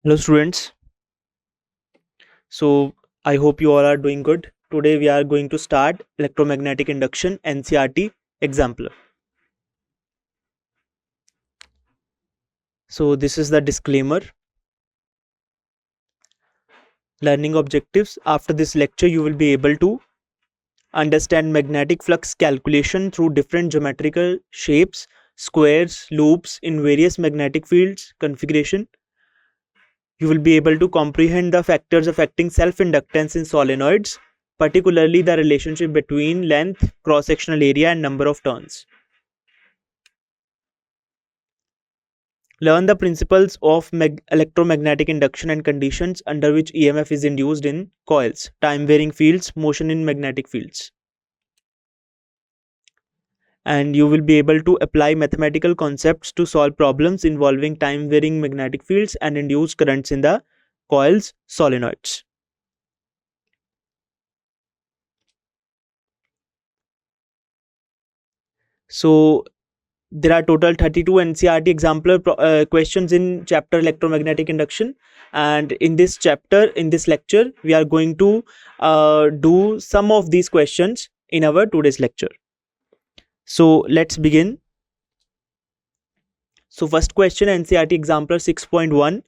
Hello students. So I hope you all are doing good. Today we are going to start Electromagnetic Induction NCERT Exemplar. So this is the disclaimer. Learning objectives. After this lecture you will be able to understand magnetic flux calculation through different geometrical shapes, squares, loops in various magnetic fields configuration. You will be able to comprehend the factors affecting self-inductance in solenoids, particularly the relationship between length, cross-sectional area and number of turns. Learn the principles of electromagnetic induction and conditions under which EMF is induced in coils, time-varying fields, motion in magnetic fields. And you will be able to apply mathematical concepts to solve problems involving time-varying magnetic fields and induced currents in the coils, solenoids. So there are total 32 NCERT exemplar questions in chapter electromagnetic induction, and in this chapter, in this lecture, we are going to do some of these questions in our today's lecture. So let's begin. So first question, NCERT exemplar 6.1.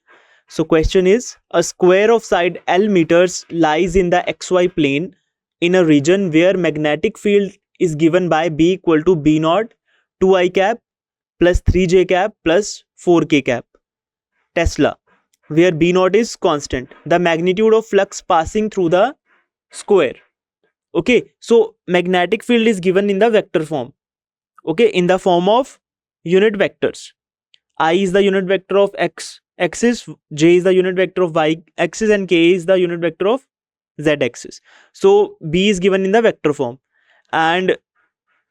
So question is, a square of side L meters lies in the XY plane in a region where magnetic field is given by B equal to B naught 2I cap plus 3j cap plus 4k cap Tesla, where B naught is constant. The magnitude of flux passing through the square. Okay, so magnetic field is given in the vector form. Okay, in the form of unit vectors. I is the unit vector of x axis, j is the unit vector of y axis, and k is the unit vector of z axis. So B is given in the vector form, and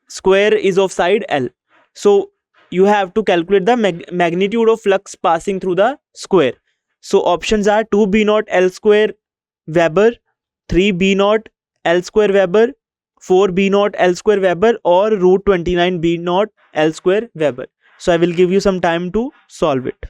square is of side L. So you have to calculate the magnitude of flux passing through the square. So options are 2b naught L square Weber, 3b naught L square Weber, 4b naught L square Weber, or root 29b naught L square Weber. So I will give you some time to solve it.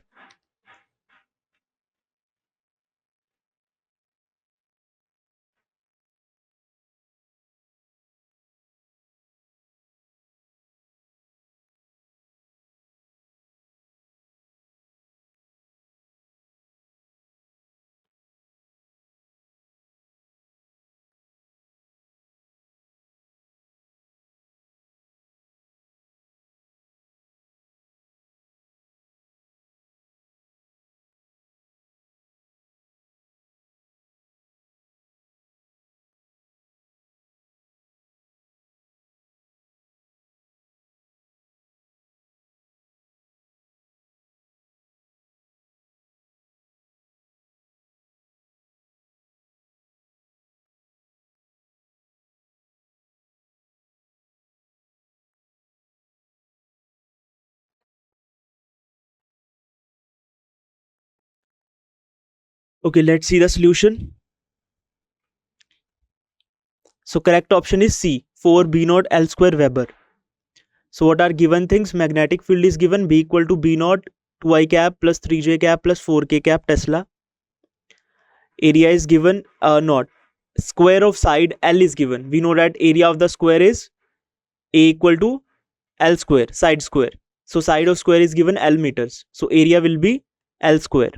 Okay, let's see the solution. So correct option is C, 4b naught L square Weber. So what are given things? Magnetic field is given B equal to B naught 2I cap plus 3j cap plus 4k cap Tesla. Area is given naught. Square of side L is given. We know that area of the square is A equal to L square, side square. So side of square is given L meters. So area will be L square.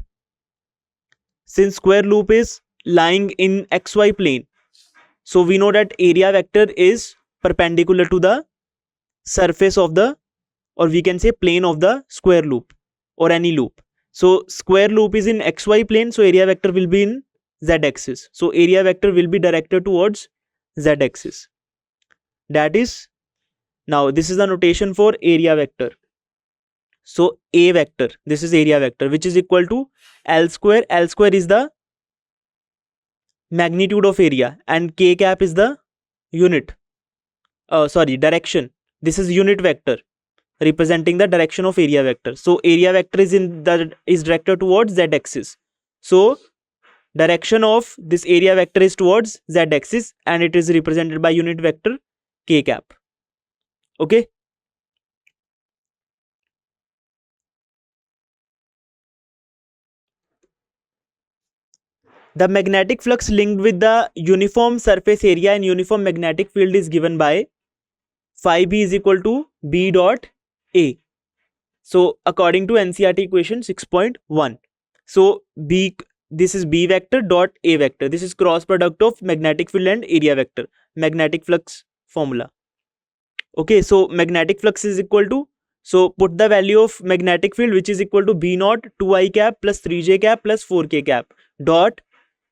Since square loop is lying in XY plane, so we know that area vector is perpendicular to the surface of the, or we can say plane of the square loop or any loop. So square loop is in XY plane, so area vector will be in Z axis. So area vector will be directed towards Z axis. That is, now this is the notation for area vector. So A vector, this is area vector, which is equal to L square. L square is the magnitude of area and K cap is the unit, direction. This is unit vector representing the direction of area vector. So area vector is directed towards Z axis. So direction of this area vector is towards Z axis and it is represented by unit vector K cap. Okay. The magnetic flux linked with the uniform surface area and uniform magnetic field is given by phi b is equal to b dot a. So according to NCERT equation 6.1. So b, this is b vector dot a vector. This is cross product of magnetic field and area vector. Magnetic flux formula. Okay, so magnetic flux is equal to, so put the value of magnetic field, which is equal to b naught 2i cap plus 3j cap plus 4k cap dot,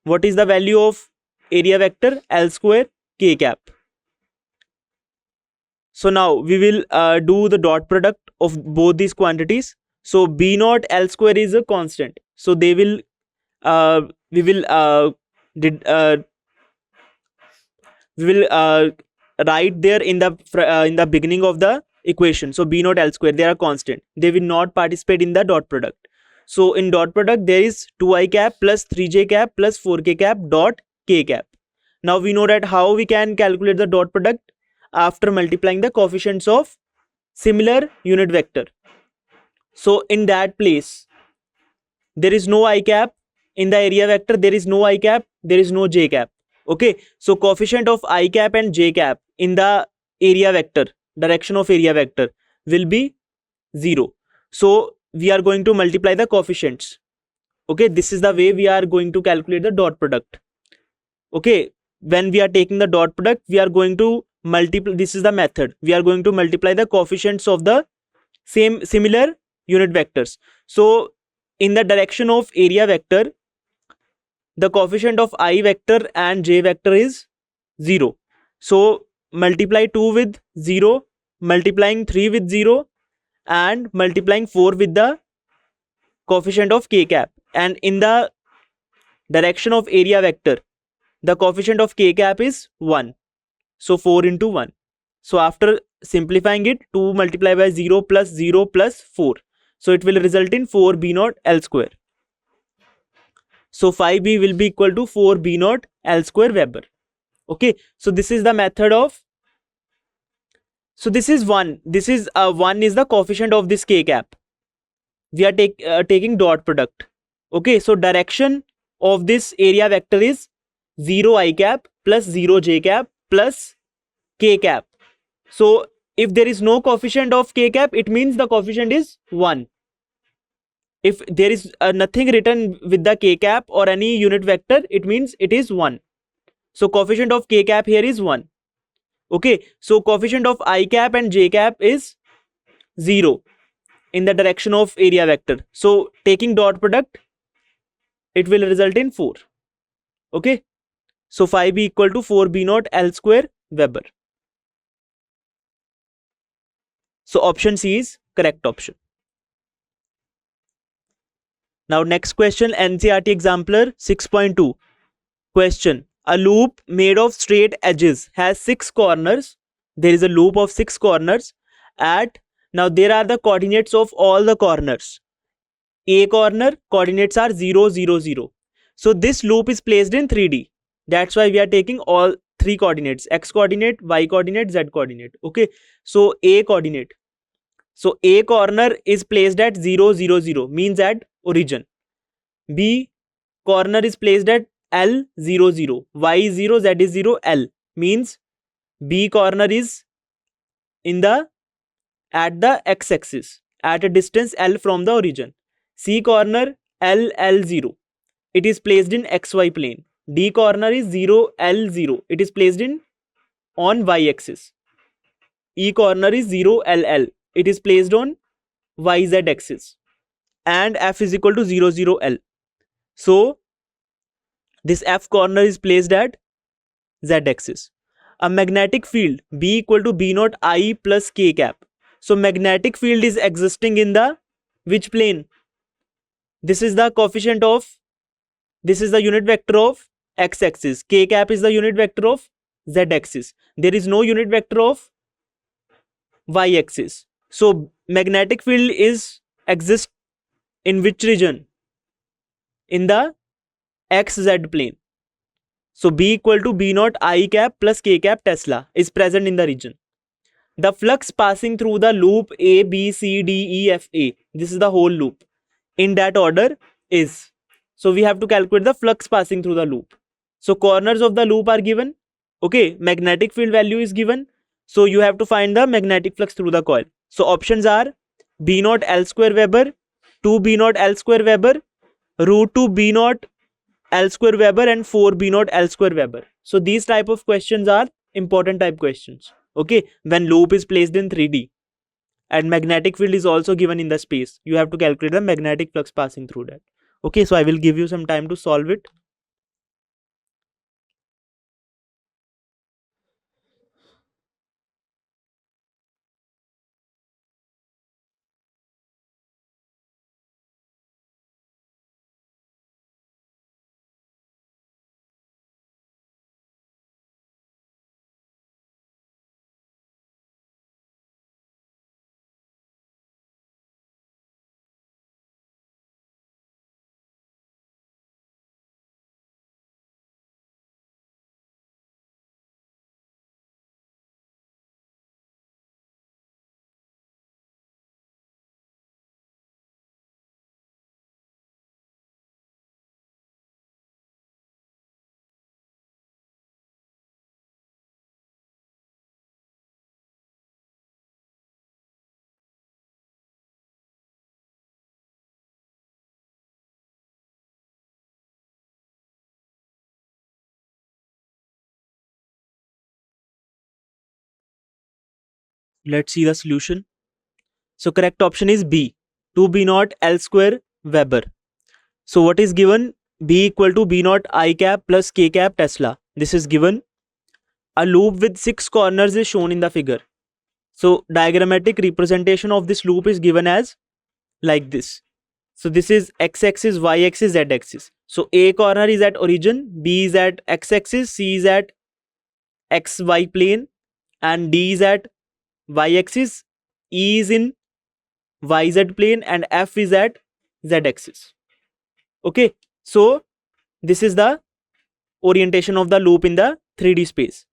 what is the value of area vector? L square k cap. So now we will do the dot product of both these quantities. So b naught L square is a constant, so they will we will write there in the beginning of the equation. So b naught L square, they are constant, they will not participate in the dot product. So in dot product there is 2i cap plus 3j cap plus 4k cap dot k cap. Now we know that how we can calculate the dot product after multiplying the coefficients of similar unit vector. So in that place there is no I cap, in the area vector there is no I cap, there is no j cap. Okay, so coefficient of I cap and j cap in the area vector, direction of area vector, will be 0. So we are going to multiply the coefficients. Okay, this is the way we are going to calculate the dot product. Okay, when we are taking the dot product, we are going to multiply, this is the method, we are going to multiply the coefficients of the similar unit vectors. So in the direction of area vector, the coefficient of I vector and j vector is 0. So multiply 2 with 0, multiplying 3 with 0, and multiplying 4 with the coefficient of k cap. And in the direction of area vector, the coefficient of k cap is 1. So 4 into 1. So after simplifying it, 2 multiplied by 0 plus 4. So it will result in 4 b naught L square. So phi b will be equal to 4 b naught L square Weber. Okay, so this is the method of, so this is 1. This is 1 is the coefficient of this k cap. We are taking dot product. Okay, so direction of this area vector is 0 I cap plus 0 j cap plus k cap. So if there is no coefficient of k cap, it means the coefficient is 1. If there is nothing written with the k cap or any unit vector, it means it is 1. So coefficient of k cap here is 1. Okay, so coefficient of I cap and j cap is 0 in the direction of area vector. So taking dot product, it will result in 4. Okay, so phi b equal to 4 b naught L square Weber. So option C is correct option. Now next question, NCERT Exemplar 6.2. Question: a loop made of straight edges has 6 corners. There is a loop of 6 corners at, now there are the coordinates of all the corners. A corner coordinates are 0, 0, 0. So this loop is placed in 3D. That's why we are taking all 3 coordinates: x coordinate, y coordinate, z coordinate. Okay, so A coordinate. So A corner is placed at 0, 0, 0, means at origin. B corner is placed at L, 0, 0. Y is 0, Z is 0, L, means B corner is in the at the x-axis at a distance L from the origin. C corner L, L, 0. It is placed in xy plane. D corner is 0, L, 0. It is placed in on y-axis. E corner is 0, L, L. It is placed on YZ axis. And F is equal to 0, 0, L. So this F corner is placed at Z axis. A magnetic field B equal to B naught I plus K cap. So magnetic field is existing in the which plane? This is the coefficient of, this is the unit vector of x axis. K cap is the unit vector of Z axis. There is no unit vector of y axis. So magnetic field is exist in which region? In the xz plane. So B equal to B naught I cap plus K cap Tesla is present in the region. The flux passing through the loop A, B, C, D, E, F, A. This is the whole loop. In that order is. So we have to calculate the flux passing through the loop. So corners of the loop are given. Okay, magnetic field value is given. So you have to find the magnetic flux through the coil. So options are B naught L square Weber, 2 B naught L square Weber, root 2 B naught L square Weber, and 4 B naught L square Weber. So these type of questions are important type questions. Okay, when loop is placed in 3D and magnetic field is also given in the space, you have to calculate the magnetic flux passing through that. Okay, so I will give you some time to solve it. Let's see the solution. So correct option is B, 2 B naught L square Weber. So what is given? B equal to B naught I cap plus K cap Tesla. This is given. A loop with 6 corners is shown in the figure. So diagrammatic representation of this loop is given as like this. So this is x-axis, y-axis, z-axis. So A corner is at origin, B is at x-axis, C is at xy plane, and D is at y-axis, E is in yz plane, and F is at z-axis. Okay, so this is the orientation of the loop in the 3D space.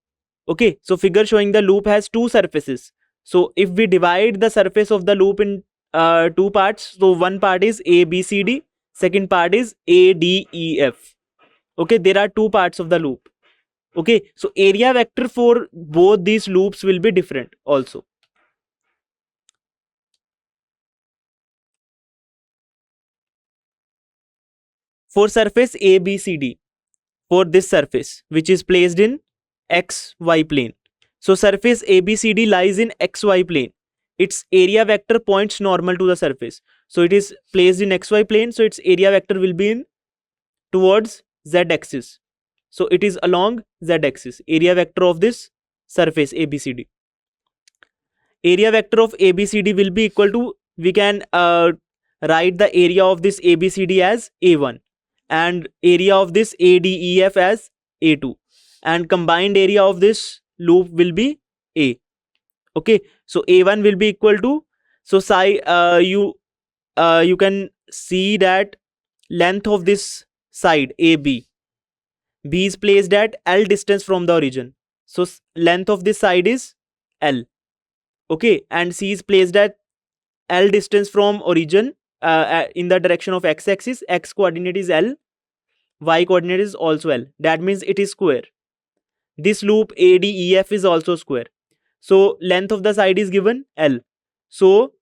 Okay, so figure showing the loop has two surfaces. So if we divide the surface of the loop in two parts, so one part is A, B, C, D, second part is A, D, E, F. Okay, there are two parts of the loop. Okay, so area vector for both these loops will be different also. For surface A, B, C, D, for this surface which is placed in XY plane. So surface ABCD lies in XY plane. Its area vector points normal to the surface. So it is placed in XY plane. So its area vector will be in towards Z axis. So it is along Z axis. Area vector of this surface ABCD. Area vector of ABCD will be equal to, we can write the area of this ABCD as A1 and area of this ADEF as A2, and combined area of this loop will be A. Okay, so A1 will be equal to, so you can see that length of this side AB, B is placed at L distance from the origin, so length of this side is L. Okay, and C is placed at L distance from origin in the direction of x-axis. X coordinate is L, y coordinate is also L. That means it is square. This loop ADEF is also square. So length of the side is given L. So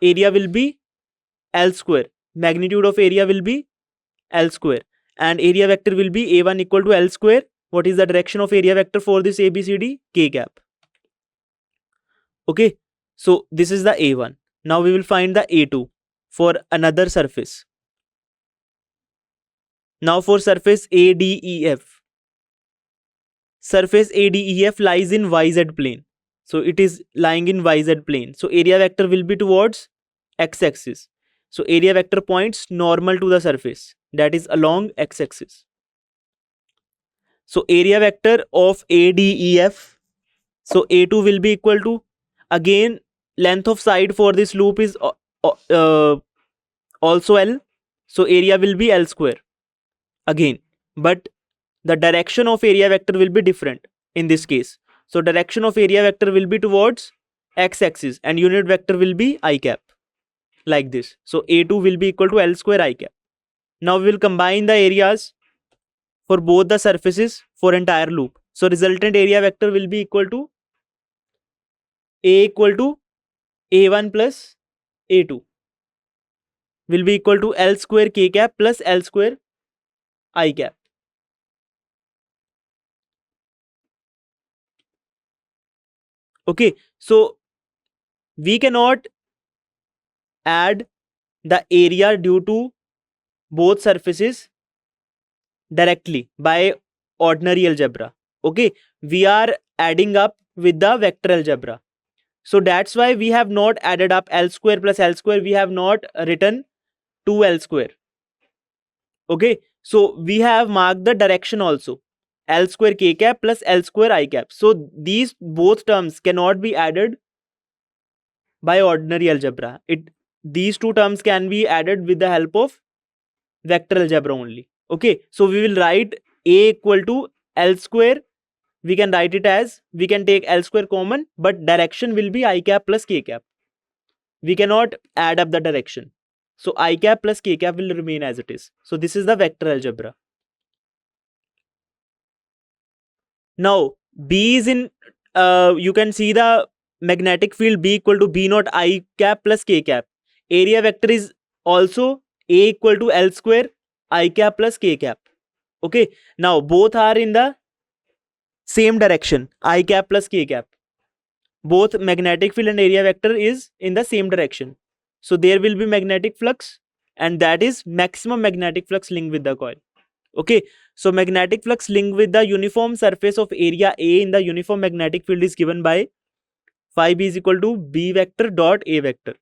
area will be L square. Magnitude of area will be L square. And area vector will be A1 equal to L square. What is the direction of area vector for this ABCD? K cap. Okay. So this is the A1. Now we will find the A2 for another surface. Now for surface ADEF. Surface ADEF lies in YZ plane. So it is lying in YZ plane. So area vector will be towards x-axis. So area vector points normal to the surface, that is along x-axis. So area vector of ADEF, so A2 will be equal to, again length of side for this loop is also L. So area will be L square again, but the direction of area vector will be different in this case. So direction of area vector will be towards x-axis and unit vector will be I cap, like this. So A2 will be equal to L square I cap. Now we will combine the areas for both the surfaces for entire loop. So resultant area vector will be equal to A equal to A1 plus A2 will be equal to L square K cap plus L square I cap. Okay, so we cannot add the area due to both surfaces directly by ordinary algebra. Okay, we are adding up with the vector algebra. So that's why we have not added up L square plus L square. We have not written 2L square. Okay, so we have marked the direction also. L square K cap plus L square I cap. So these both terms cannot be added by ordinary algebra. These two terms can be added with the help of vector algebra only. Okay, so we will write A equal to L square. We can write it as, we can take L square common, but direction will be I cap plus K cap. We cannot add up the direction. So I cap plus K cap will remain as it is. So this is the vector algebra. Now B is in, you can see the magnetic field B equal to B naught I cap plus K cap. Area vector is also A equal to L square I cap plus K cap. Okay, now both are in the same direction, I cap plus K cap. Both magnetic field and area vector is in the same direction. So there will be magnetic flux, and that is maximum magnetic flux linked with the coil. Okay, so magnetic flux linked with the uniform surface of area A in the uniform magnetic field is given by phi B is equal to B vector dot A vector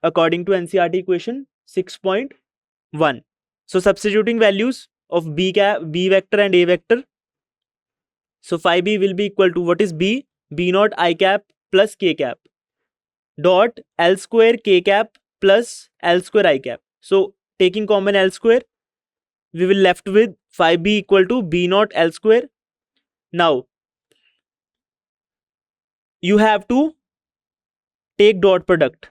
according to NCERT equation 6.1. So substituting values of B vector and A vector. So phi B will be equal to, what is B? B naught I cap plus K cap dot L square K cap plus L square I cap. So taking common L square, we will left with phi B equal to B naught L square. Now you have to take dot product.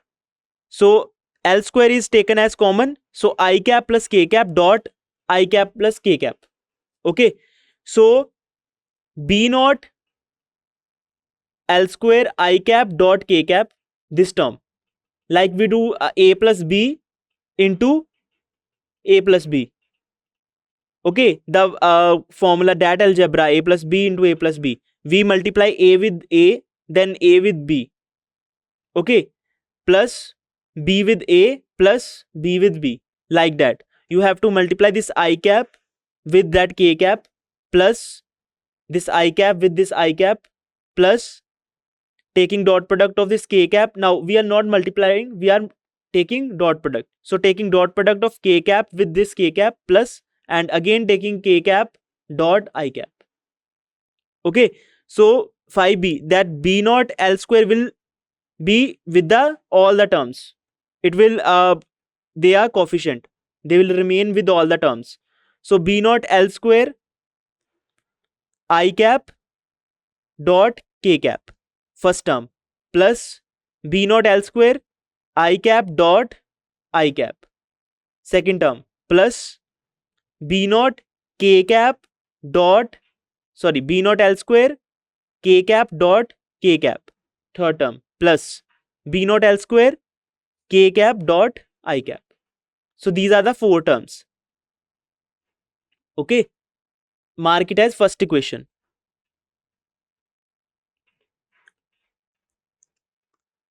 So L square is taken as common. So I cap plus K cap dot I cap plus K cap. Okay, so B naught L square I cap dot K cap, this term, like we do A plus B into A plus B. Okay, the formula, that algebra, A plus B into A plus B. We multiply A with A, then A with B. Okay, plus B with A plus B with B. Like that. You have to multiply this I cap with that K cap plus this I cap with this I cap plus taking dot product of this K cap. Now we are not multiplying, we are taking dot product. So taking dot product of K cap with this K cap plus, and again taking K cap dot I cap. Okay, so phi B, that B naught L square will be with the all the terms. It will they are coefficient, they will remain with all the terms. So B naught L square I cap dot K cap, first term, plus B naught L square I cap dot I cap, second term, plus B naught K cap dot, sorry, B naught L square K cap dot K cap, third term, plus B naught L square K cap dot I cap. So these are the four terms. Okay, mark it as first equation.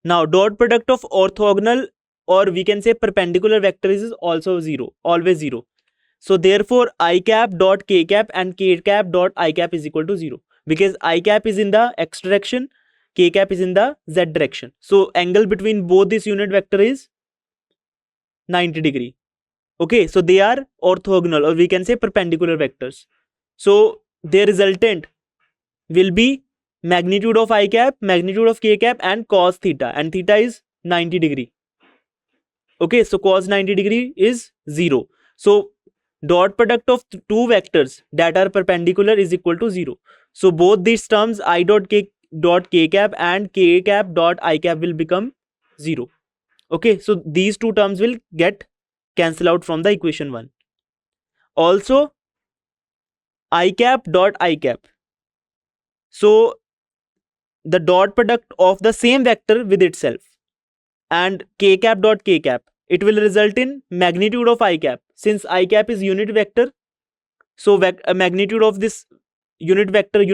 Now dot product of orthogonal, or we can say perpendicular vectors, is also zero, always zero. So therefore I cap dot K cap and K cap dot I cap is equal to 0, because I cap is in the x direction, K cap is in the z direction. So angle between both this unit vector is 90 degree. Okay, so they are orthogonal, or we can say perpendicular vectors. So their resultant will be magnitude of I cap, magnitude of K cap, and cos theta, and theta is 90 degree. Okay, so cos 90 degree is 0. So dot product of two vectors that are perpendicular is equal to 0. So both these terms, I dot K cap and K cap dot I cap, will become 0. Okay, so these two terms will get cancel out from the equation 1. Also I cap dot I cap. So the dot product of the same vector with itself, and k cap dot k cap, it will result in magnitude of I cap. Since I cap is unit vector, so magnitude of this unit vector,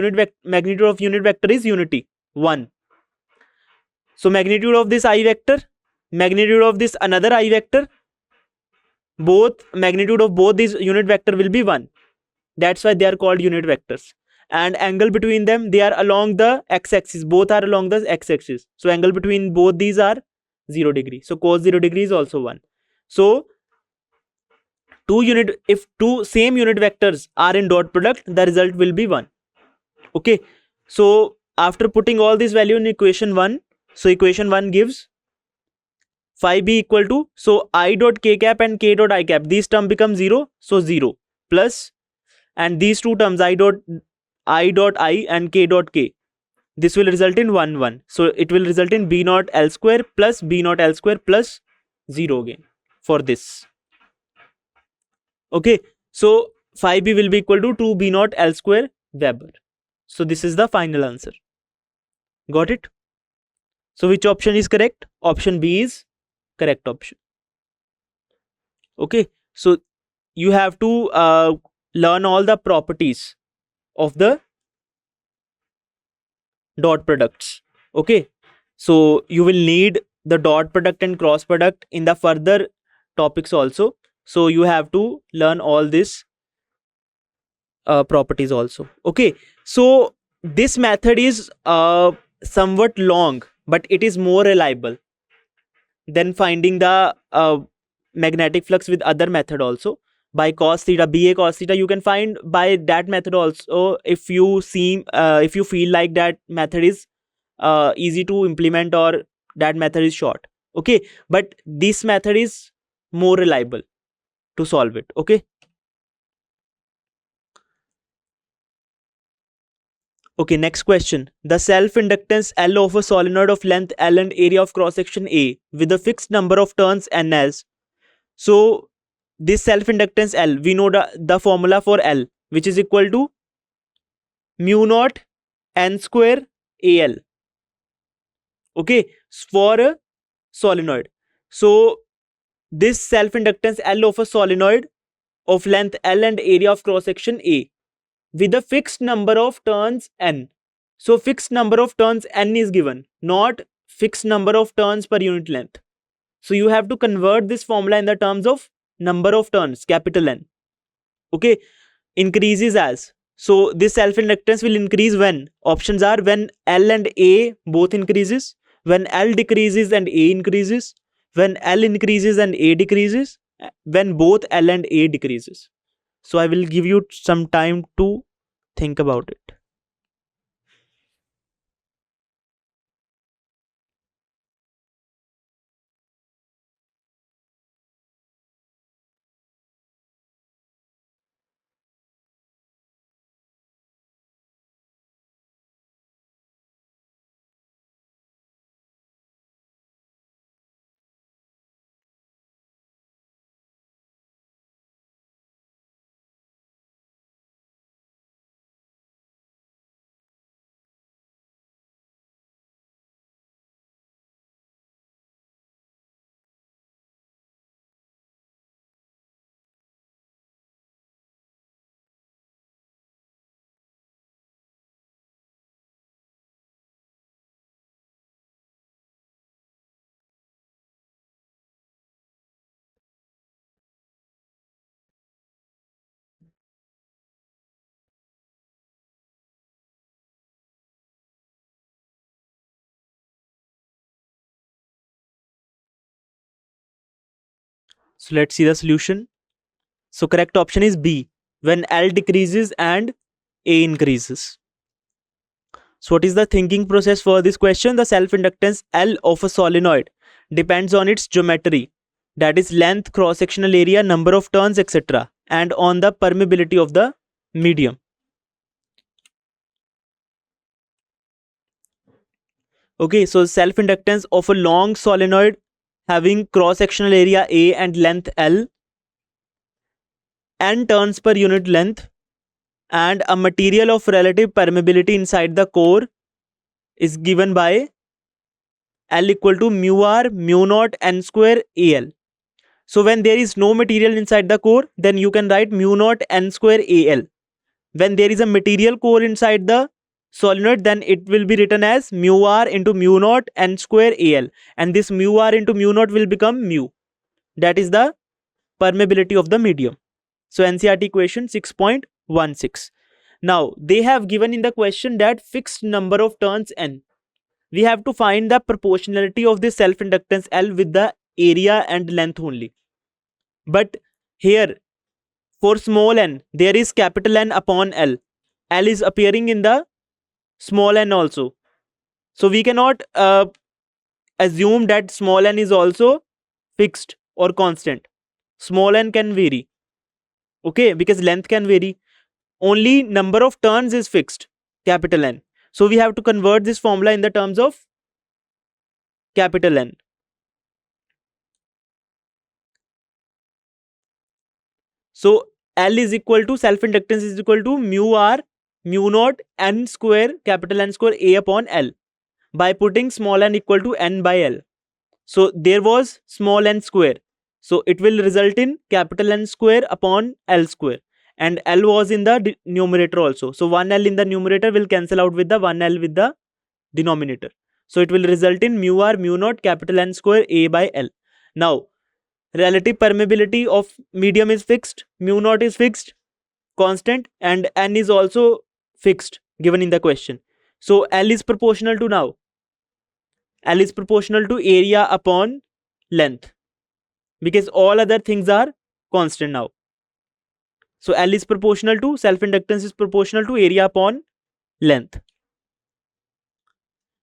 magnitude of unit vector is unity 1. So magnitude of this I vector, magnitude of this another I vector, both magnitude of both these unit vector will be 1. That's why they are called unit vectors. And angle between them, they are along the x-axis. Both are along the x-axis. So angle between both these are 0 degree. So cos 0 degree is also 1. So if two same unit vectors are in dot product, the result will be 1. Okay. So after putting all this value in equation 1, so equation 1 gives phi b equal to, so I dot k cap and k dot I cap, these term become 0. So 0 plus, and these two terms I dot I and k dot k, this will result in 1 1. So it will result in b naught L square plus b naught L square plus 0 again for this. Okay, so phi b will be equal to 2 b naught L square Weber. So this is the final answer. Got it? So which option is correct? Option B is correct option. Okay, so you have to learn all the properties of the dot products. Okay, so you will need the dot product and cross product in the further topics also. So you have to learn all these properties also. Okay, so this method is somewhat long, but it is more reliable than finding the magnetic flux with other method also. By cos theta, BA cos theta, you can find by that method also if you feel like that method is easy to implement or that method is short. Okay, but this method is more reliable to solve it. Okay. Okay, next question. The self-inductance L of a solenoid of length L and area of cross-section A with a fixed number of turns N as. So this self-inductance L, we know the formula for L, which is equal to mu naught N square AL. Okay, for a solenoid. So this self-inductance L of a solenoid of length L and area of cross-section A with a fixed number of turns N. So fixed number of turns N is given, not fixed number of turns per unit length. So you have to convert this formula in the terms of number of turns, capital N. Okay, increases as. So this self-inductance will increase when? Options are when L and A both increases, when L decreases and A increases, when L increases and A decreases, when both L and A decreases. So I will give you some time to think about it. So let's see the solution. So correct option is B, when L decreases and A increases. So what is the thinking process for this question? The self-inductance L of a solenoid depends on its geometry, that is length, cross-sectional area, number of turns, etc., and on the permeability of the medium. Okay, so self-inductance of a long solenoid having cross-sectional area A and length L n turns per unit length and a material of relative permeability inside the core is given by L equal to mu r mu naught n square Al. So when there is no material inside the core, then you can write mu naught n square Al. When there is a material core inside the solenoid, then it will be written as mu r into mu naught n square Al, and this mu r into mu naught will become mu. That is the permeability of the medium. So NCERT question 6.16. Now they have given in the question that fixed number of turns n. We have to find the proportionality of the self-inductance L with the area and length only. But here for small n, there is capital N upon L. L is appearing in the small n also. So we cannot assume that small n is also fixed or constant. Small n can vary. Okay, because length can vary. Only number of turns is fixed, capital N. So we have to convert this formula in the terms of capital N. So L is equal to, self-inductance is equal to mu r mu naught n square, capital N square A upon L, by putting small n equal to n by L. So there was small n square. So it will result in capital N square upon L square. And L was in the numerator also. So 1L in the numerator will cancel out with the 1L with the denominator. So it will result in mu r mu naught capital N square A by L. Now relative permeability of medium is fixed, mu naught is fixed, constant, and N is also fixed given in the question. So L is proportional to, now L is proportional to area upon length, because all other things are constant now. So L is proportional to, self-inductance is proportional to area upon length.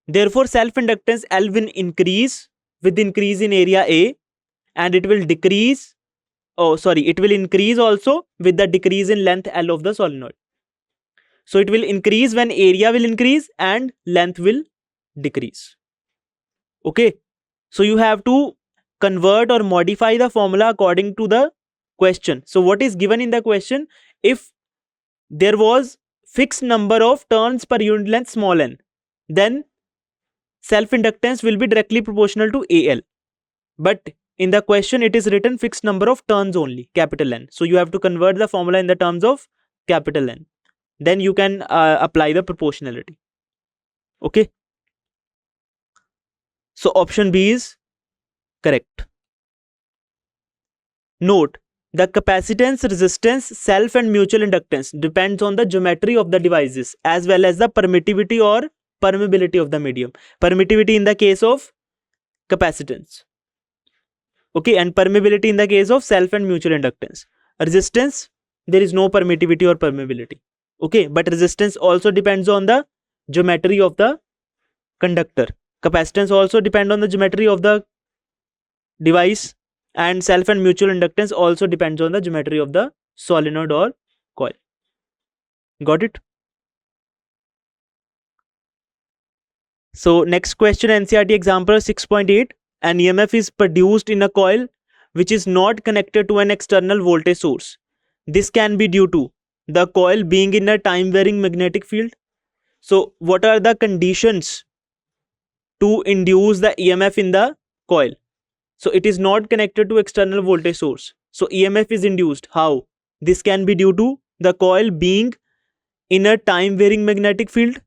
Therefore self-inductance L will increase with increase in area A, and it will decrease, it will increase also with the decrease in length L of the solenoid. So it will increase when area will increase and length will decrease. Okay, so you have to convert or modify the formula according to the question. So what is given in the question? If there was fixed number of turns per unit length small n, then self-inductance will be directly proportional to AL. But in the question it is written fixed number of turns only, capital N. So you have to convert the formula in the terms of capital N. Then you can apply the proportionality. Okay. So option B is correct. Note, the capacitance, resistance, self and mutual inductance depends on the geometry of the devices as well as the permittivity or permeability of the medium. Permittivity in the case of capacitance. Okay, and permeability in the case of self and mutual inductance. Resistance, there is no permittivity or permeability. Okay, but resistance also depends on the geometry of the conductor. Capacitance also depend on the geometry of the device, and self and mutual inductance also depends on the geometry of the solenoid or coil. Got it? So next question, NCERT Exemplar 6.8. An EMF is produced in a coil which is not connected to an external voltage source. This can be due to the coil being in a time varying magnetic field. So what are the conditions to induce the EMF in the coil? So it is not connected to external voltage source. So EMF is induced. How? This can be due to the coil being in a time varying magnetic field,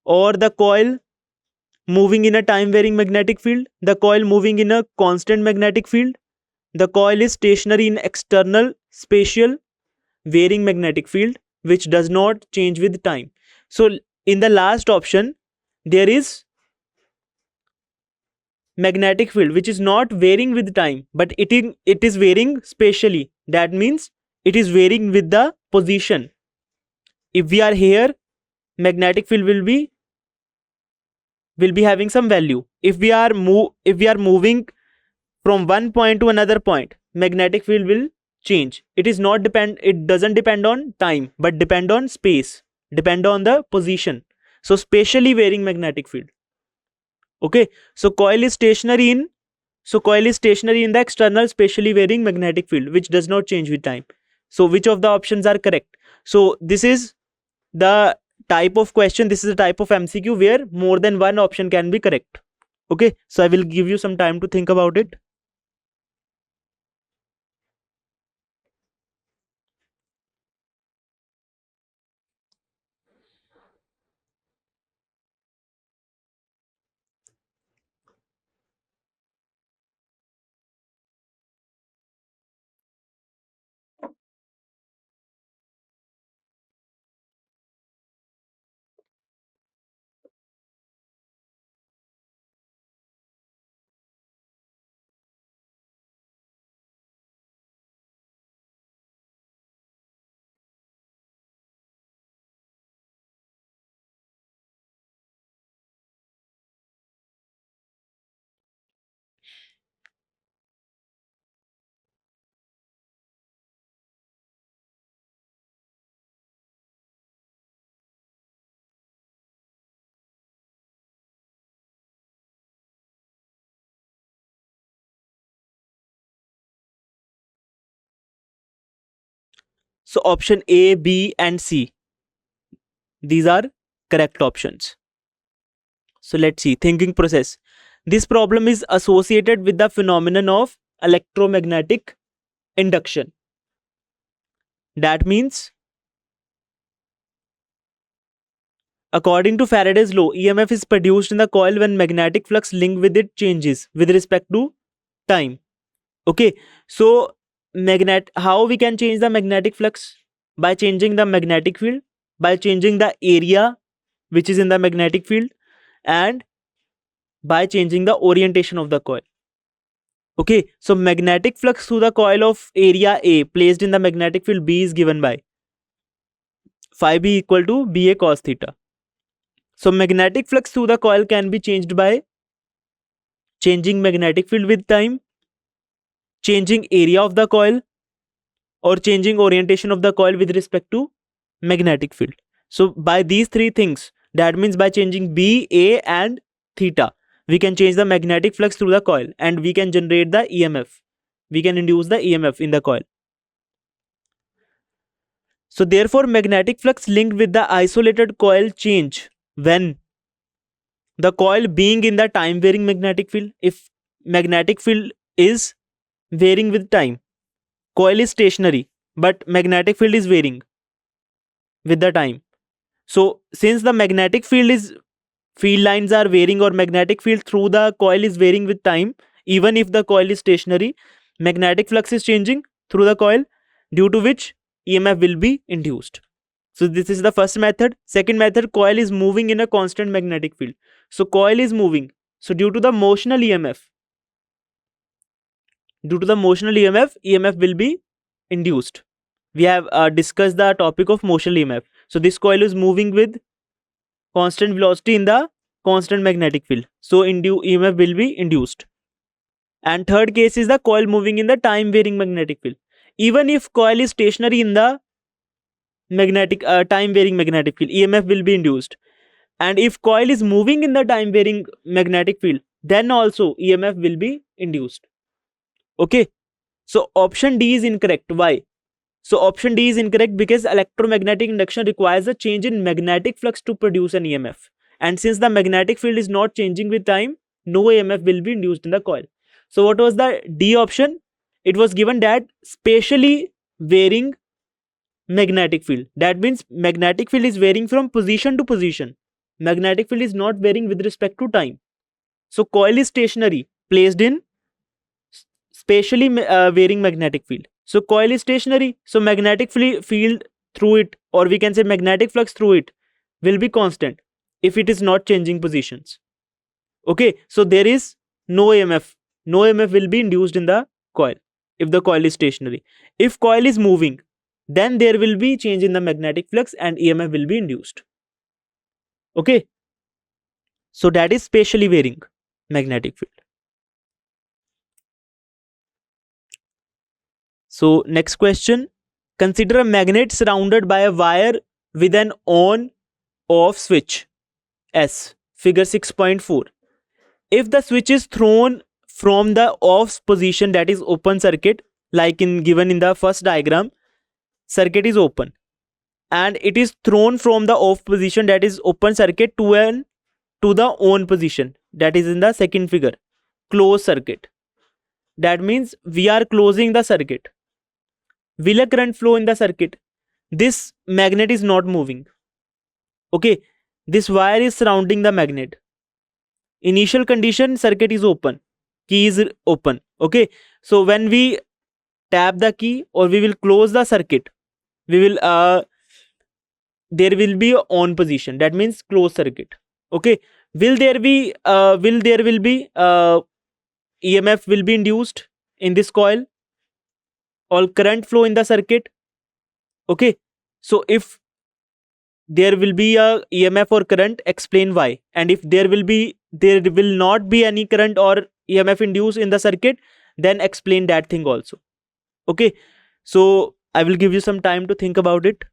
or the coil moving in a time varying magnetic field, the coil moving in a constant magnetic field, the coil is stationary in external spatial varying magnetic field which does not change with time. So in the last option there is magnetic field which is not varying with time, but it is varying spatially. That means it is varying with the position. If we are here, magnetic field will be having some value. If we are moving from one point to another point, magnetic field will change. It doesn't depend on time, but depend on space, depend on the position. So spatially varying magnetic field. Okay, so coil is stationary in the external spatially varying magnetic field which does not change with time. So which of the options are correct? So this is the type of question, this is a type of MCQ where more than one option can be correct. Okay, so I will give you some time to think about it. So option A, B and C, these are correct options. So let's see, thinking process. This problem is associated with the phenomenon of electromagnetic induction. That means, according to Faraday's law, EMF is produced in the coil when magnetic flux linked with it changes with respect to time. Okay, so how we can change the magnetic flux? By changing the magnetic field, by changing the area which is in the magnetic field, and by changing the orientation of the coil. Okay, so magnetic flux through the coil of area A placed in the magnetic field B is given by phi B equal to BA cos theta. So magnetic flux through the coil can be changed by changing magnetic field with time, changing area of the coil, or changing orientation of the coil with respect to magnetic field. So by these three things, that means by changing B, A and theta, we can change the magnetic flux through the coil and we can generate the EMF. We can induce the EMF in the coil. So therefore magnetic flux linked with the isolated coil change when the coil being in the time varying magnetic field. If magnetic field is varying with time, coil is stationary but magnetic field is varying with the time. So since the magnetic field lines are varying, or magnetic field through the coil is varying with time, even if the coil is stationary, magnetic flux is changing through the coil, due to which EMF will be induced. So this is the first method. Second method, coil is moving in a constant magnetic field. So coil is moving. So due to the motional EMF, EMF will be induced. We have discussed the topic of motional EMF. So this coil is moving with constant velocity in the constant magnetic field. So EMF will be induced. And third case is the coil moving in the time varying magnetic field. Even if coil is stationary in the time varying magnetic field, EMF will be induced. And if coil is moving in the time varying magnetic field, then also EMF will be induced. Okay, so option D is incorrect. Why? So option D is incorrect because electromagnetic induction requires a change in magnetic flux to produce an EMF. And since the magnetic field is not changing with time, no EMF will be induced in the coil. So what was the D option? It was given that spatially varying magnetic field. That means magnetic field is varying from position to position. Magnetic field is not varying with respect to time. So coil is stationary, placed in spatially varying magnetic field. So coil is stationary, so magnetic field through it, or we can say magnetic flux through it, will be constant if it is not changing positions. Okay, so there is no EMF. No EMF will be induced in the coil if the coil is stationary. If coil is moving, then there will be change in the magnetic flux and EMF will be induced. Okay, so that is spatially varying magnetic field. So next question, consider a magnet surrounded by a wire with an on-off switch S, figure 6.4. If the switch is thrown from the off position, that is open circuit, like given in the first diagram, circuit is open and it is thrown from the off position, that is open circuit, to the on position, that is in the second figure, closed circuit. That means we are closing the circuit. Will a current flow in the circuit? This magnet is not moving. Okay, this wire is surrounding the magnet. Initial condition, circuit is open, key is open. Okay, so when we tap the key or we will close the circuit, we will there will be a on position, that means closed circuit. Okay, will there be EMF will be induced in this coil or current flow in the circuit. Okay, so if there will be a EMF or current, explain why. And if there will not be any current or EMF induced in the circuit, then explain that thing also. Okay, so I will give you some time to think about it.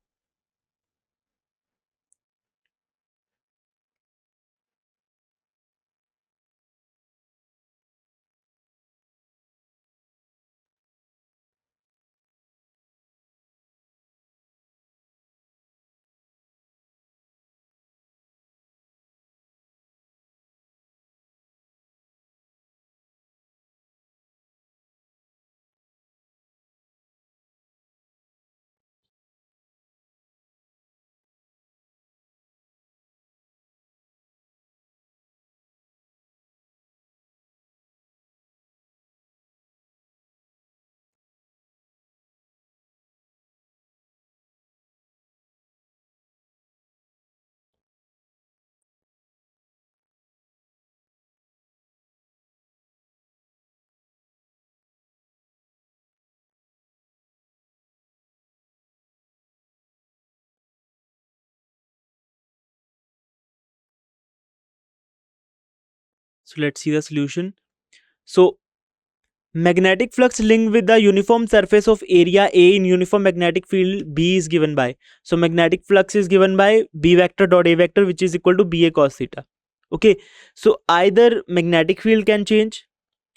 So let's see the solution. So magnetic flux linked with the uniform surface of area A in uniform magnetic field B is given by. So magnetic flux is given by B vector dot A vector, which is equal to BA cos theta. Okay, so either magnetic field can change,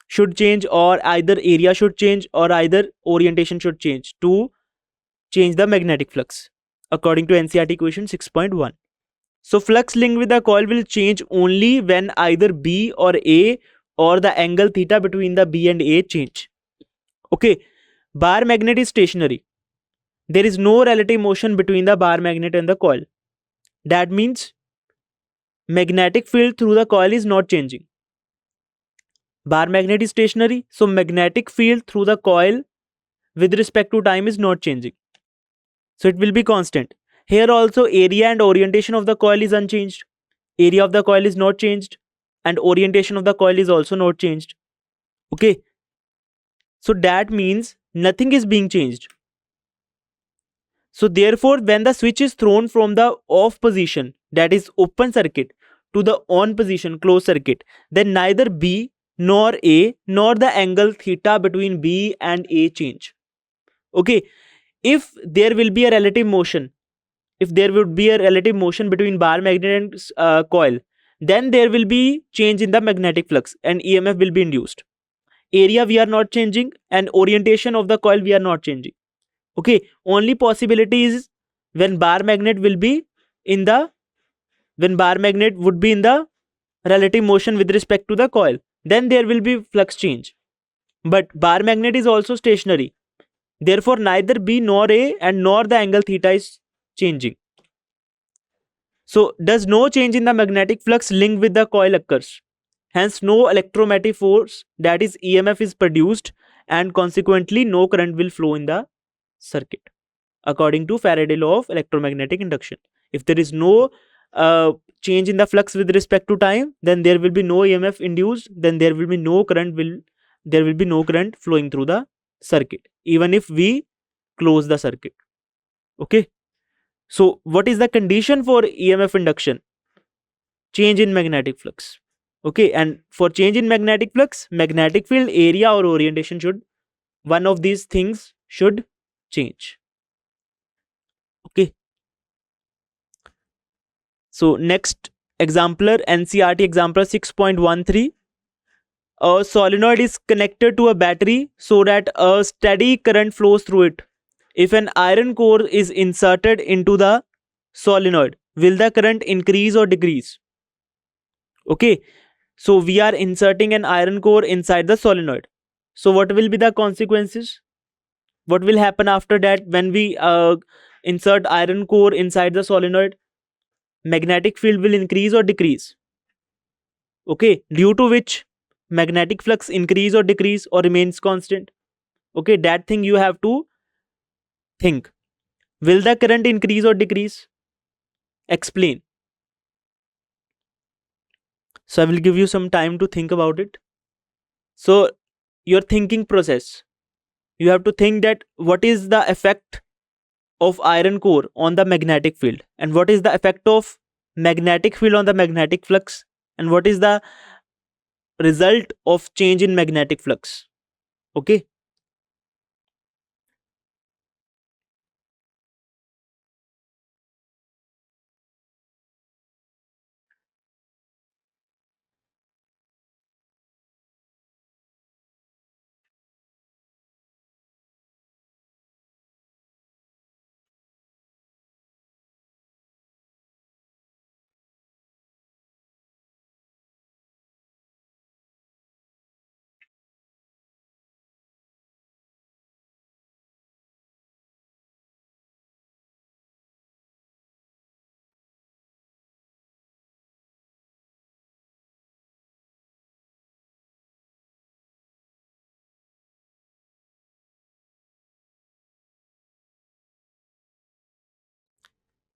should change, or either area should change, or either orientation should change to change the magnetic flux according to NCERT equation 6.1. So flux linked with the coil will change only when either B or A or the angle theta between the B and A change. Okay, bar magnet is stationary. There is no relative motion between the bar magnet and the coil. That means magnetic field through the coil is not changing. Bar magnet is stationary, so magnetic field through the coil with respect to time is not changing. So it will be constant. Here also area and orientation of the coil is unchanged. Area of the coil is not changed and orientation of the coil is also not changed. Okay, so that means nothing is being changed. So therefore when the switch is thrown from the off position, that is open circuit, to the on position, closed circuit, then neither B nor A nor the angle theta between B and A change. Okay, if there will be a relative motion, if there would be a relative motion between bar magnet and coil, then there will be change in the magnetic flux and EMF will be induced. Area we are not changing and orientation of the coil we are not changing. Okay, only possibility is when bar magnet would be in the relative motion with respect to the coil, then there will be flux change. But bar magnet is also stationary. Therefore neither B nor A and nor the angle theta is changing. So does no change in the magnetic flux linked with the coil occurs. Hence no electromagnetic force, that is EMF, is produced and consequently no current will flow in the circuit according to Faraday law of electromagnetic induction. If there is no change in the flux with respect to time, then there will be no EMF induced, then there will be no current flowing through the circuit even if we close the circuit. Okay, so what is the condition for EMF induction? Change in magnetic flux. Okay, and for change in magnetic flux, magnetic field, area or orientation should, one of these things should change. Okay, so next exemplar, NCERT Exemplar 6.13. A solenoid is connected to a battery so that a steady current flows through it. if an iron core is inserted into the solenoid, will the current increase or decrease? Okay, so we are inserting an iron core inside the solenoid. So what will be the consequences? What will happen after that when we insert iron core inside the solenoid? Magnetic field will increase or decrease? Okay, due to which magnetic flux increase or decrease or remains constant? Okay, that thing you have to think. Will the current increase or decrease? Explain. So I will give you some time to think about it. So your thinking process, you have to think that what is the effect of iron core on the magnetic field, and what is the effect of magnetic field on the magnetic flux, and what is the result of change in magnetic flux. Okay,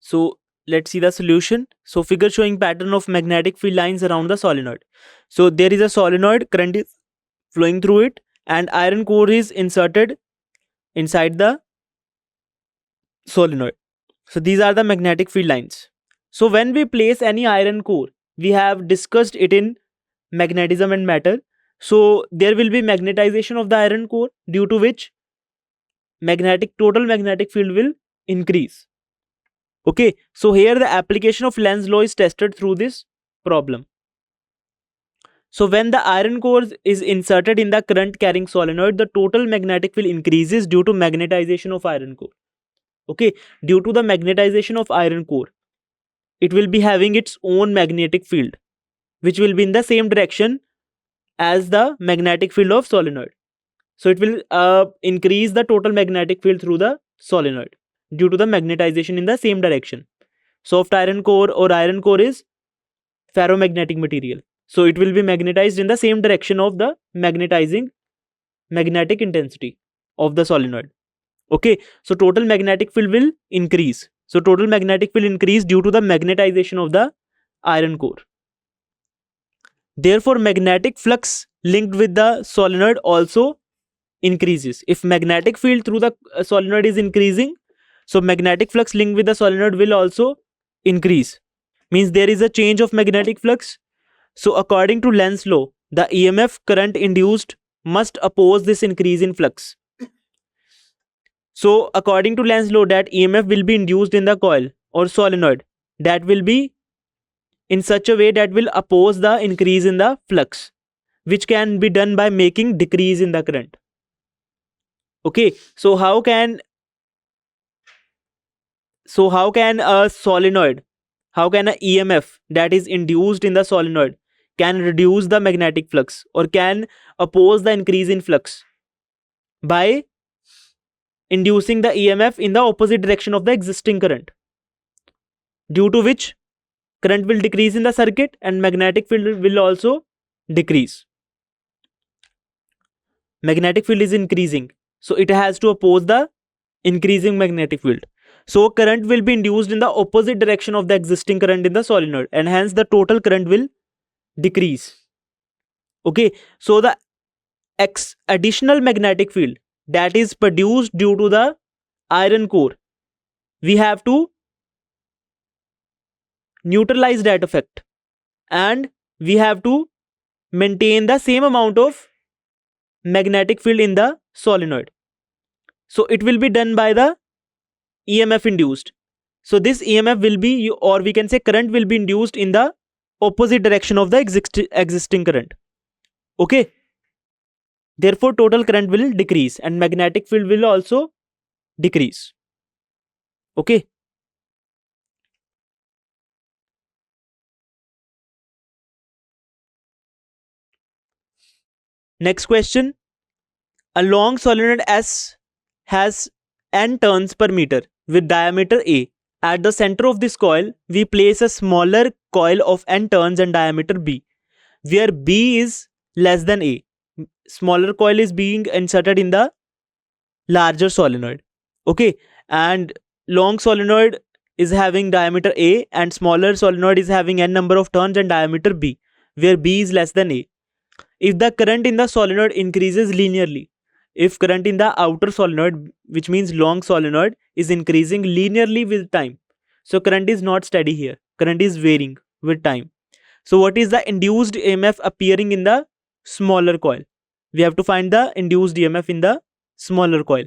so let's see the solution. So figure showing pattern of magnetic field lines around the solenoid. So there is a solenoid, current is flowing through it, and iron core is inserted inside the solenoid. So these are the magnetic field lines. So when we place any iron core, we have discussed it in magnetism and matter. So there will be magnetization of the iron core, due to which total magnetic field will increase. Okay, so here the application of Lenz's law is tested through this problem. So when the iron core is inserted in the current carrying solenoid, the total magnetic field increases due to magnetization of iron core. Okay, due to the magnetization of iron core, it will be having its own magnetic field, which will be in the same direction as the magnetic field of solenoid. So it will increase the total magnetic field through the solenoid due to the magnetization in the same direction. Soft iron core or iron core is ferromagnetic material. So it will be magnetized in the same direction of the magnetizing magnetic intensity of the solenoid. Okay, so total magnetic field will increase. So total magnetic field increase due to the magnetization of the iron core. Therefore, magnetic flux linked with the solenoid also increases. If magnetic field through the solenoid is increasing, so magnetic flux linked with the solenoid will also increase. Means there is a change of magnetic flux. So according to Lenz's law, the EMF current induced must oppose this increase in flux. So according to Lenz's law, that EMF will be induced in the coil or solenoid, that will be in such a way that will oppose the increase in the flux, which can be done by making decrease in the current. Okay, so how can a solenoid, how can a EMF that is induced in the solenoid can reduce the magnetic flux or can oppose the increase in flux? By inducing the EMF in the opposite direction of the existing current, due to which current will decrease in the circuit and magnetic field will also decrease. Magnetic field is increasing, so it has to oppose the increasing magnetic field. So current will be induced in the opposite direction of the existing current in the solenoid, and hence the total current will decrease. Okay, so the additional magnetic field that is produced due to the iron core, we have to neutralize that effect, and we have to maintain the same amount of magnetic field in the solenoid. So it will be done by the EMF induced. So this EMF will be, or we can say current will be induced in the opposite direction of the existing current. Okay, therefore total current will decrease and magnetic field will also decrease. Okay. Next question. A long solenoid S has n turns per meter with diameter A. At the center of this coil, we place a smaller coil of n turns and diameter B, where B is less than A. Smaller coil is being inserted in the larger solenoid. Okay, and long solenoid is having diameter A and smaller solenoid is having n number of turns and diameter B, where B is less than A. If the current in the solenoid increases linearly, if current in the outer solenoid, which means long solenoid, is increasing linearly with time, so current is not steady here, current is varying with time. So what is the induced EMF appearing in the smaller coil? We have to find the induced EMF in the smaller coil.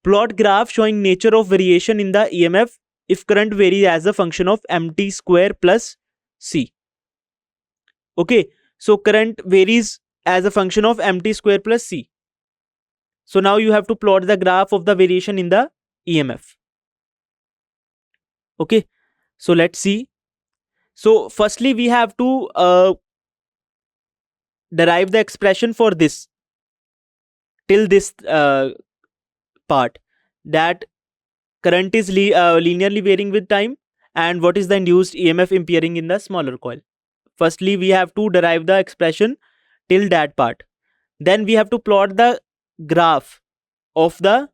Plot graph showing nature of variation in the EMF if current varies as a function of mt square plus c. Okay, so current varies as a function of mt square plus c. So now you have to plot the graph of the variation in the EMF. Okay, so let's see. So firstly we have to derive the expression for this till this part, that current is linearly varying with time and what is the induced EMF appearing in the smaller coil. Firstly we have to derive the expression till that part. Then we have to plot the graph of the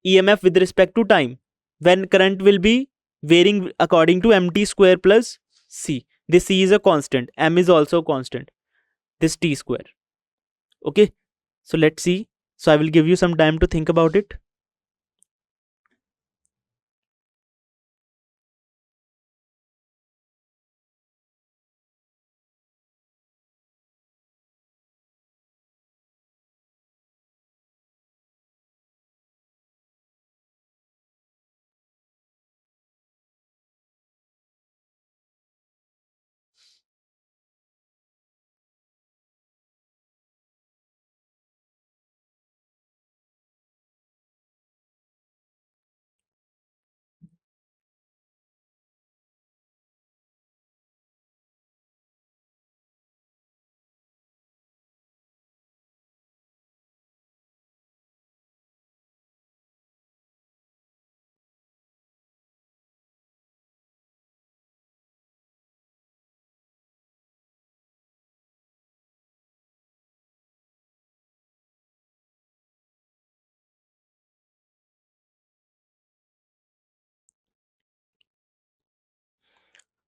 EMF with respect to time when current will be varying according to mt square plus c. This c is a constant, m is also constant, this t square. Okay, so let's see. So I will give you some time to think about it.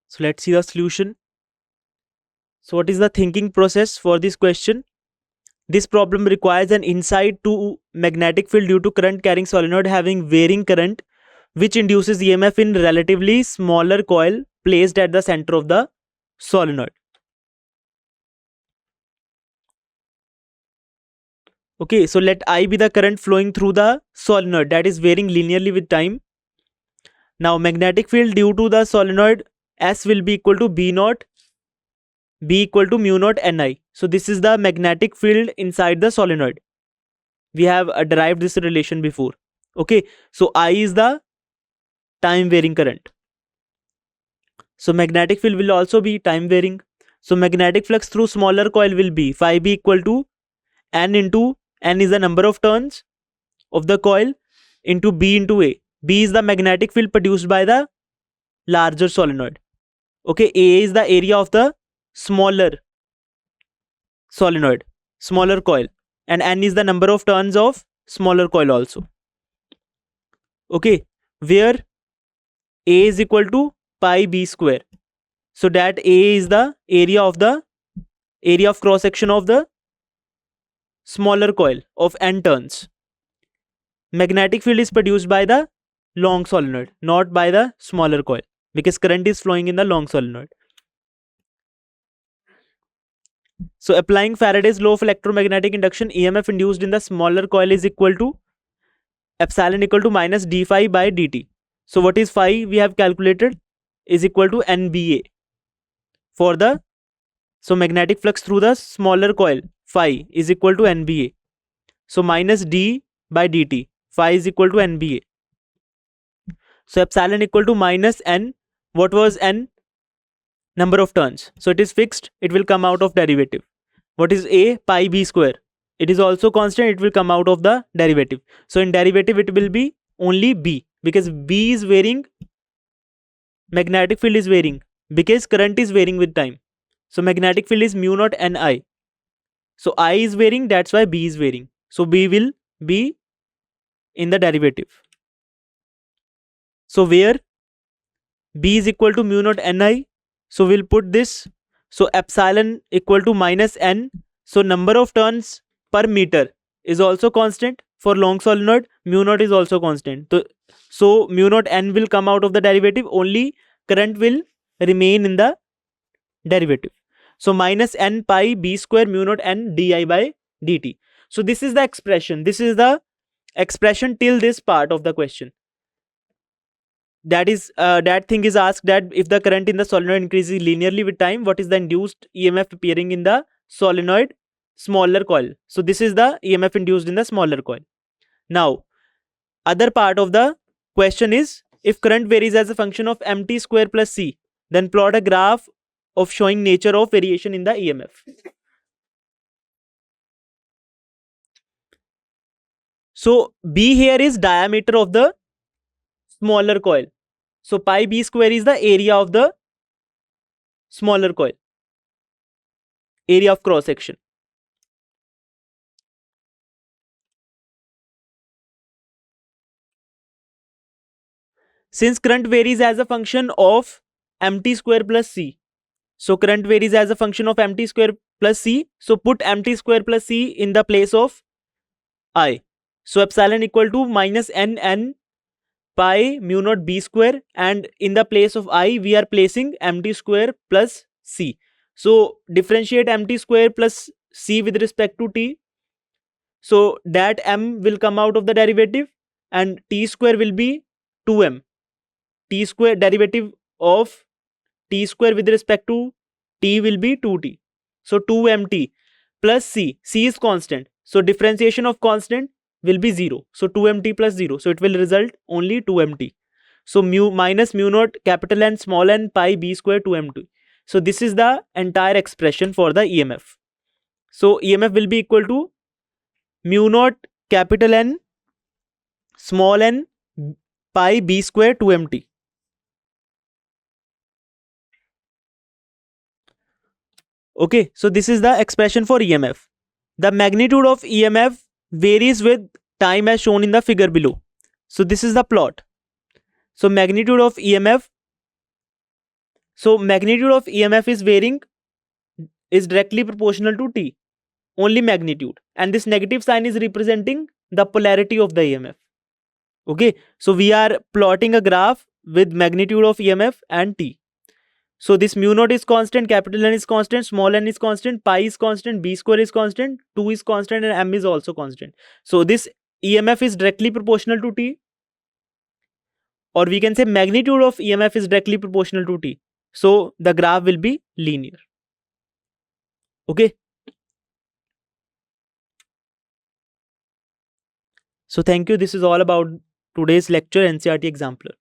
So let's see the solution. So what is the thinking process for this question? This problem requires an insight to magnetic field due to current carrying solenoid having varying current, which induces EMF in relatively smaller coil placed at the center of the solenoid. Okay, so let I be the current flowing through the solenoid that is varying linearly with time. Now magnetic field due to the solenoid S will be equal to B naught, B equal to mu naught Ni. So this is the magnetic field inside the solenoid. We have derived this relation before. Okay, so I is the time varying current. So magnetic field will also be time varying. So magnetic flux through smaller coil will be phi b equal to n into n is the number of turns of the coil into b into a. B is the magnetic field produced by the larger solenoid. Okay, A is the area of the smaller solenoid, smaller coil, and n is the number of turns of smaller coil also. Okay, where A is equal to pi b square. So that A is the area of cross section of the smaller coil of n turns. Magnetic field is produced by the long solenoid, not by the smaller coil, because current is flowing in the long solenoid. So applying Faraday's law of electromagnetic induction, EMF induced in the smaller coil is equal to epsilon equal to minus d phi by dt. So what is phi we have calculated is equal to NBA for the, so magnetic flux through the smaller coil phi is equal to NBA. So minus d by dt, phi is equal to NBA. So epsilon equal to minus n. What was n? Number of turns. So it is fixed. It will come out of derivative. What is a? Pi b square. It is also constant. It will come out of the derivative. So in derivative it will be only b, because b is varying, magnetic field is varying, because current is varying with time. So magnetic field is mu naught n I. So I is varying, that's why b is varying. So b will be in the derivative. So where b is equal to mu naught ni, so we'll put this. So epsilon equal to minus n. So number of turns per meter is also constant. For long solenoid, mu naught is also constant. So mu naught n will come out of the derivative, only current will remain in the derivative. So minus n pi b square mu naught n di by dt. So this is the expression. This is the expression till this part of the question. That is that thing is asked, that if the current in the solenoid increases linearly with time, what is the induced EMF appearing in the solenoid smaller coil? So this is the EMF induced in the smaller coil. Now other part of the question is, if current varies as a function of mt square plus c, then plot a graph of showing nature of variation in the EMF. So b here is diameter of the smaller coil. So pi b square is the area of the smaller coil, area of cross section. Since current varies as a function of mt square plus c, so current varies as a function of mt square plus c, so put mt square plus c in the place of I. So epsilon equal to minus n pi mu naught b square, and in the place of I we are placing mt square plus c. So differentiate mt square plus c with respect to t. So that m will come out of the derivative, and t square will be 2m. T square derivative of t square with respect to t will be 2t. So 2mt plus c. C is constant. So differentiation of constant will be 0. So 2mt plus 0. So it will result only 2mt. So mu minus mu naught capital N small n pi b square 2mt. So this is the entire expression for the EMF. So EMF will be equal to mu naught capital N small n pi b square 2mt. Okay, so this is the expression for EMF. The magnitude of EMF varies with time as shown in the figure below. So this is the plot. So magnitude of EMF. So magnitude of EMF is varying, is directly proportional to T. Only magnitude. And this negative sign is representing the polarity of the EMF. Okay, so we are plotting a graph with magnitude of EMF and T. So this mu naught is constant, capital N is constant, small n is constant, pi is constant, b square is constant, 2 is constant, and m is also constant. So this EMF is directly proportional to T, or we can say magnitude of EMF is directly proportional to T. So the graph will be linear. Okay. So thank you. This is all about today's lecture, NCERT Exemplar.